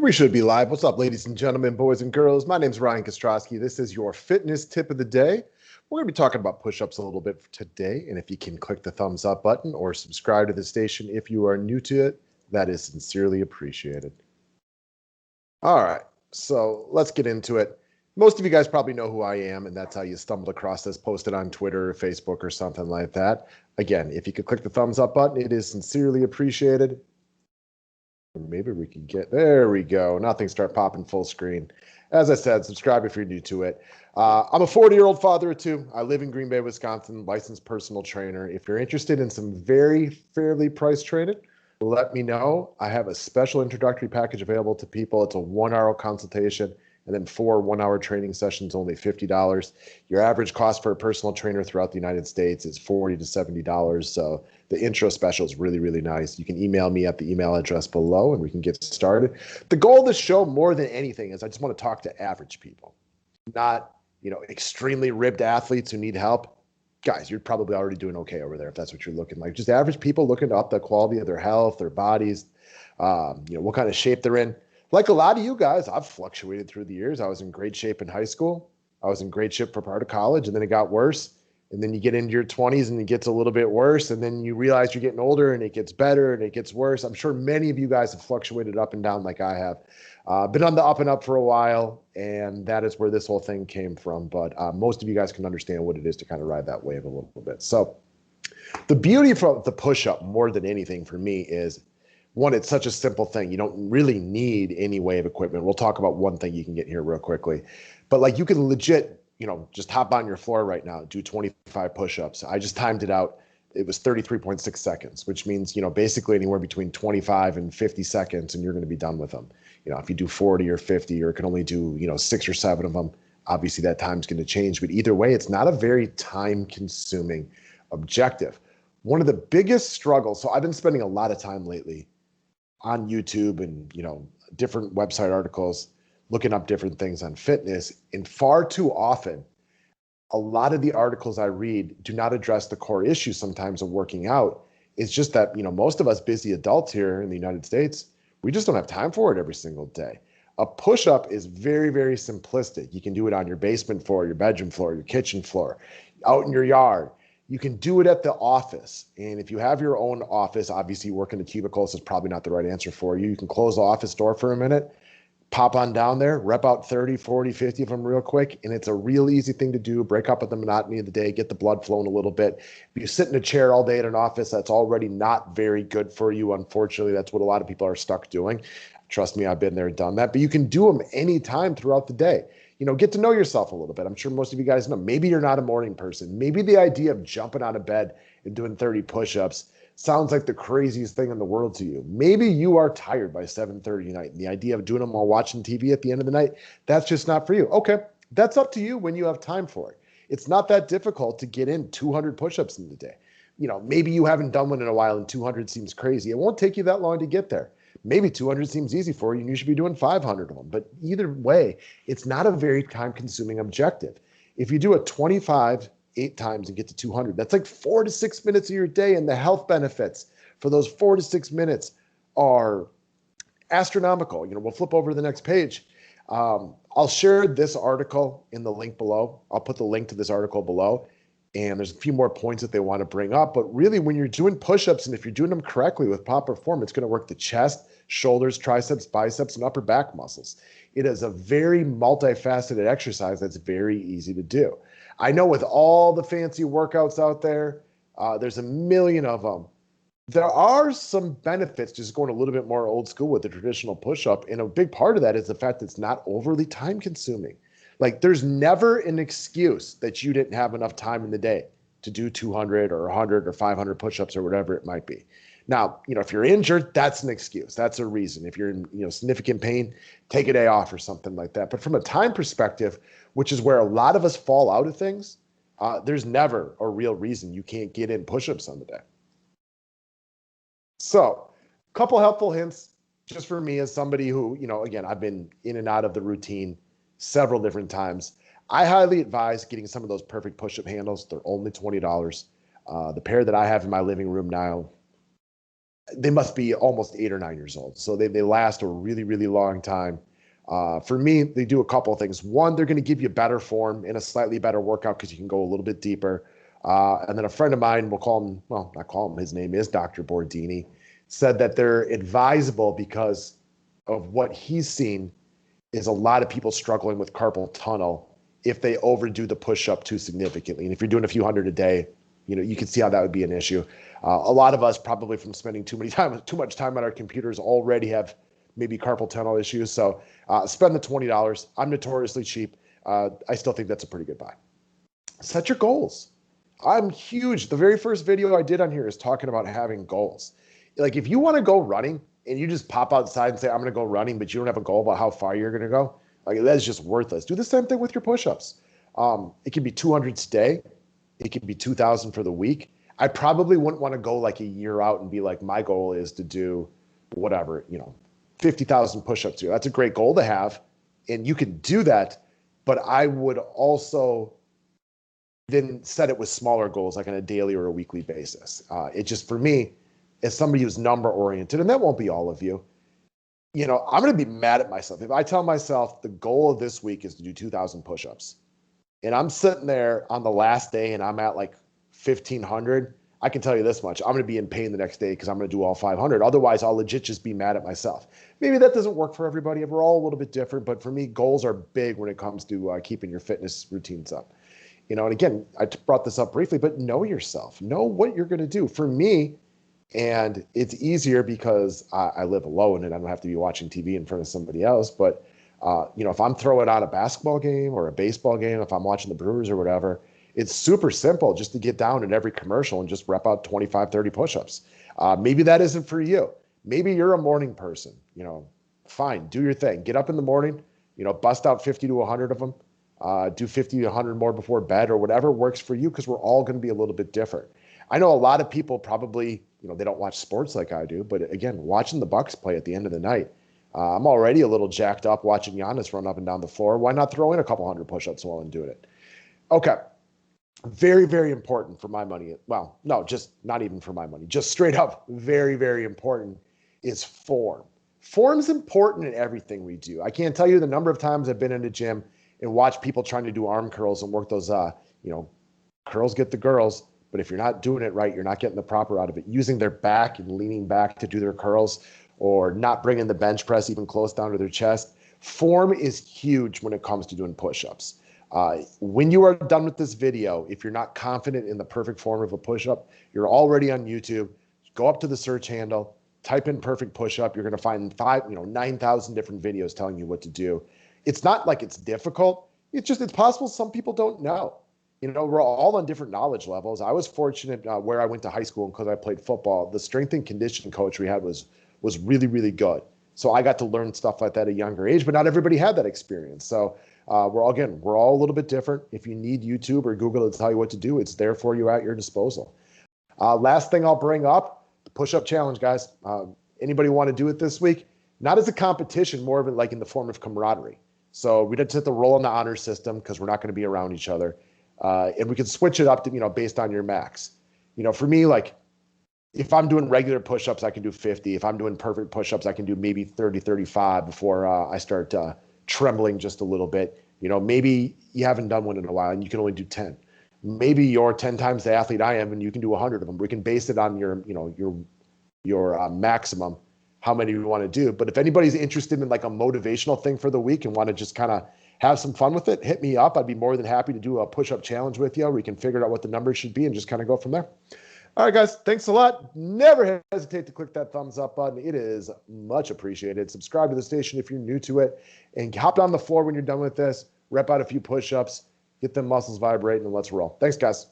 We should be live. What's up, ladies and gentlemen, boys and girls? My name's Ryan Kostrowski. This is your fitness tip of the day. We're going to be talking about push-ups a little bit today, and if you can click the thumbs up button or subscribe to the station if you are new to it, that is sincerely appreciated. All right, so let's get into it. Most of you guys probably know who I am, and that's how you stumbled across this, posted on Twitter or Facebook or something like that. Again, if you could click the thumbs up button, it is sincerely appreciated. Maybe we can there we go. Nothing start popping full screen. As I said, subscribe if you're new to it. I'm a 40-year-old father of two. I live in Green Bay, Wisconsin, licensed personal trainer. If you're interested in some very fairly priced training, let me know. I have a special introductory package available to people. It's a 1-hour consultation and then 4 1-hour training sessions, only $50. Your average cost for a personal trainer throughout the United States is $40 to $70. So the intro special is really, really nice. You can email me at the email address below and we can get started. The goal of this show, more than anything, is I just want to talk to average people, not, extremely ribbed athletes who need help. Guys, you're probably already doing okay over there if that's what you're looking like. Just average people looking to up the quality of their health, their bodies, what kind of shape they're in. Like a lot of you guys, I've fluctuated through the years. I was in great shape in high school. I was in great shape for part of college, and then it got worse. And then you get into your 20s and it gets a little bit worse. And then you realize you're getting older and it gets better and it gets worse. I'm sure many of you guys have fluctuated up and down like I have. Been on the up and up for a while, and that is where this whole thing came from. But most of you guys can understand what it is to kind of ride that wave a little bit. So the beauty from the push-up more than anything for me is, one, it's such a simple thing. You don't really need any way of equipment. We'll talk about one thing you can get here real quickly. But like you can legit, just hop on your floor right now, do 25 push-ups. I just timed it out. It was 33.6 seconds, which means, basically anywhere between 25 and 50 seconds, and you're going to be done with them. If you do 40 or 50 or can only do, 6 or 7 of them, obviously that time's going to change. But either way, it's not a very time-consuming objective. One of the biggest struggles, so I've been spending a lot of time lately on YouTube and, different website articles, looking up different things on fitness. And far too often, a lot of the articles I read do not address the core issue sometimes of working out. It's just that, most of us busy adults here in the United States, we just don't have time for it every single day. A push-up is very, very simplistic. You can do it on your basement floor, your bedroom floor, your kitchen floor, out in your yard. You can do it at the office. And if you have your own office, obviously you work in the cubicles is probably not the right answer for you. You can close the office door for a minute, pop on down there, rep out 30, 40, 50 of them real quick. And it's a real easy thing to do. Break up with the monotony of the day, get the blood flowing a little bit. If you sit in a chair all day at an office, that's already not very good for you. Unfortunately, that's what a lot of people are stuck doing. Trust me, I've been there and done that. But you can do them anytime throughout the day. Get to know yourself a little bit. I'm sure most of you guys know. Maybe you're not a morning person. Maybe the idea of jumping out of bed and doing 30 push-ups sounds like the craziest thing in the world to you. Maybe you are tired by 7:30 at night, and the idea of doing them while watching TV at the end of the night, that's just not for you. Okay, that's up to you when you have time for it. It's not that difficult to get in 200 push-ups in the day. Maybe you haven't done one in a while and 200 seems crazy. It won't take you that long to get there. Maybe 200 seems easy for you and you should be doing 500 of them. But either way, it's not a very time-consuming objective. If you do a 25 8 times and get to 200, that's like 4 to 6 minutes of your day, and the health benefits for those 4 to 6 minutes are astronomical. We'll flip over to the next page. I'll share this article in the link below. I'll put the link to this article below. And there's a few more points that they want to bring up. But really, when you're doing push-ups, and if you're doing them correctly with proper form, it's going to work the chest, shoulders, triceps, biceps, and upper back muscles. It is a very multifaceted exercise that's very easy to do. I know with all the fancy workouts out there, there's a million of them. There are some benefits just going a little bit more old school with the traditional push-up. And a big part of that is the fact that it's not overly time-consuming. Like, there's never an excuse that you didn't have enough time in the day to do 200 or 100 or 500 push-ups or whatever it might be. Now, if you're injured, that's an excuse. That's a reason. If you're in, significant pain, take a day off or something like that. But from a time perspective, which is where a lot of us fall out of things, there's never a real reason you can't get in push-ups on the day. So, a couple helpful hints just for me as somebody who, again, I've been in and out of the routine several different times. I highly advise getting some of those perfect push-up handles. They're only $20. The pair that I have in my living room now, they must be almost 8 or 9 years old. So they last a really, really long time. For me, they do a couple of things. One, they're going to give you better form and a slightly better workout because you can go a little bit deeper. And then a friend of mine, we'll call him, well, not call him, his name is Dr. Bordini, said that they're advisable because of what he's seen is a lot of people struggling with carpal tunnel if they overdo the push-up too significantly. And if you're doing a few hundred a day, you can see how that would be an issue. A lot of us probably from spending too much time on our computers already have maybe carpal tunnel issues. So spend the $20. I'm notoriously cheap. I still think that's a pretty good buy. Set your goals. I'm huge. The very first video I did on here is talking about having goals. Like if you want to go running and you just pop outside and say, I'm going to go running, but you don't have a goal about how far you're going to go, like that's just worthless. Do the same thing with your push-ups. It can be 200 today. It can be 2,000 for the week. I probably wouldn't want to go like a year out and be like, my goal is to do whatever, 50,000 push-ups here. That's a great goal to have. And you can do that. But I would also then set it with smaller goals, like on a daily or a weekly basis. It just, for me, as somebody who's number oriented, and that won't be all of you, I'm going to be mad at myself. If I tell myself the goal of this week is to do 2,000 push-ups and I'm sitting there on the last day and I'm at like 1,500, I can tell you this much. I'm going to be in pain the next day because I'm going to do all 500. Otherwise, I'll legit just be mad at myself. Maybe that doesn't work for everybody. We're all a little bit different. But for me, goals are big when it comes to keeping your fitness routines up. And again, I brought this up briefly, but know yourself. Know what you're going to do. For me, and it's easier because I live alone and I don't have to be watching TV in front of somebody else. But, if I'm throwing on a basketball game or a baseball game, if I'm watching the Brewers or whatever, it's super simple just to get down in every commercial and just rep out 25, 30 push-ups. Maybe that isn't for you. Maybe you're a morning person, fine, do your thing. Get up in the morning, bust out 50 to 100 of them. Do 50 to 100 more before bed or whatever works for you because we're all going to be a little bit different. I know a lot of people probably, they don't watch sports like I do, but again, watching the Bucks play at the end of the night, I'm already a little jacked up watching Giannis run up and down the floor. Why not throw in a couple hundred push-ups while I'm doing it? Okay. Very, very important for my money. Well, no, just not even for my money. Just straight up very, very important is form. Form's important in everything we do. I can't tell you the number of times I've been in a gym and watched people trying to do arm curls and work those, curls get the girls. But if you're not doing it right, you're not getting the proper out of it. Using their back and leaning back to do their curls or not bringing the bench press even close down to their chest. Form is huge when it comes to doing push-ups. When you are done with this video, if you're not confident in the perfect form of a push-up, you're already on YouTube. Go up to the search handle, type in perfect push-up. You're going to find 9,000 different videos telling you what to do. It's not like it's difficult. It's possible some people don't know. We're all on different knowledge levels. I was fortunate where I went to high school and because I played football, the strength and conditioning coach we had was really, really good. So I got to learn stuff like that at a younger age, but not everybody had that experience. So we're all a little bit different. If you need YouTube or Google to tell you what to do, it's there for you at your disposal. Last thing I'll bring up, the push-up challenge, guys. Anybody want to do it this week? Not as a competition, more of it like in the form of camaraderie. So we didn't hit the roll in the honor system because we're not going to be around each other. And we can switch it up to, based on your max. For me, like if I'm doing regular push-ups, I can do 50. If I'm doing perfect push-ups, I can do maybe 30, 35 before I start trembling just a little bit. Maybe you haven't done one in a while and you can only do 10. Maybe you're 10 times the athlete I am and you can do 100 of them. We can base it on your maximum, how many you want to do. But if anybody's interested in like a motivational thing for the week and want to just kind of have some fun with it, hit me up. I'd be more than happy to do a push-up challenge with you. We can figure out what the numbers should be and just kind of go from there. All right, guys, thanks a lot. Never hesitate to click that thumbs up button. It is much appreciated. Subscribe to the station if you're new to it. And hop on the floor when you're done with this. Rep out a few push-ups. Get them muscles vibrating, and let's roll. Thanks, guys.